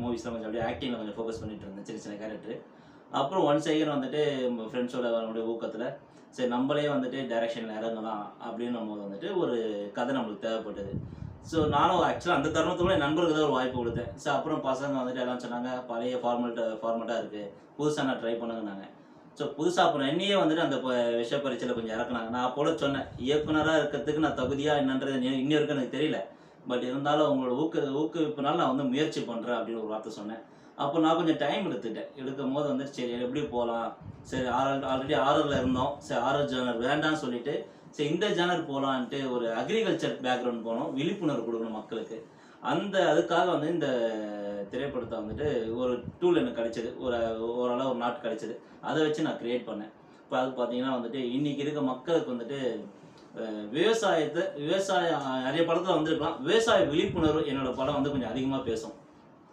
மூவிஸ்லாம் கொஞ்சம் அப்படியே ஆக்டிங்கில் கொஞ்சம் ஃபோக்கஸ் பண்ணிட்டு இருந்தேன், சின்ன சின்ன கேரக்டர். அப்புறம் ஒன் செகண்ட் வந்துட்டு ஃப்ரெண்ட்ஸோட அவனுடைய ஊக்கத்தில் சரி நம்மளே வந்துட்டு டைரக்ஷனில் இறங்கலாம் அப்படின்னும் போது வந்துட்டு ஒரு கதை நம்மளுக்கு தேவைப்பட்டது. ஸோ நானும் ஆக்சுவலாக அந்த தருணத்துக்குள்ள என் நண்பருக்கு தான் ஒரு வாய்ப்பு கொடுத்தேன். ஸோ அப்புறம் பசங்க வந்துட்டு எல்லாம் சொன்னாங்க பழைய ஃபார்மேட்டாக இருக்குது, புதுசாக நான் ட்ரை பண்ணுங்கன்னாங்க. ஸோ புதுசாக அப்புறம் என்னையே வந்துட்டு அந்த விஷ பரீட்சையில் கொஞ்சம் இறக்குனாங்க. நான் அப்போல சொன்னேன் இயக்குனராக இருக்கிறதுக்கு நான் தகுதியாக என்னன்றது இன்னும் வரைக்கும் எனக்கு தெரியல. பட் இருந்தாலும் உங்களோட ஊக்குவிப்புனால நான் வந்து முயற்சி பண்ணுறேன் அப்படின்னு ஒரு வார்த்தை சொன்னேன். அப்போ நான் கொஞ்சம் டைம் எடுத்துக்கிட்டேன். எடுக்கும் போது வந்துட்டு சரி எப்படி போகலாம், சரி ஆல்ரெடி ஆர்ஆரில் இருந்தோம், சரி ஆர்ஆர் ஜேர்னர் வேண்டாம்னு சொல்லிட்டு சரி இந்த ஜேர்னர் போகலான்ட்டு ஒரு அக்ரிகல்ச்சர் பேக்ரவுண்ட் போனோம், விழிப்புணர்வு கொடுக்கணும் மக்களுக்கு. அதுக்காக வந்து இந்த திரைப்படத்தை வந்துட்டு ஒரு டூல் எனக்கு கிடைச்சது, ஓரளவு ஒரு நாட் கிடைச்சது. அதை வச்சு நான் கிரியேட் பண்ணேன். இப்போ அது பார்த்தீங்கன்னா வந்துட்டு இன்றைக்கி இருக்க மக்களுக்கு வந்துட்டு விவசாயம் நிறைய படத்தில் வந்துருக்கலாம், விவசாய விழிப்புணர்வு என்னோடய படம் வந்து கொஞ்சம் அதிகமாக பேசும்.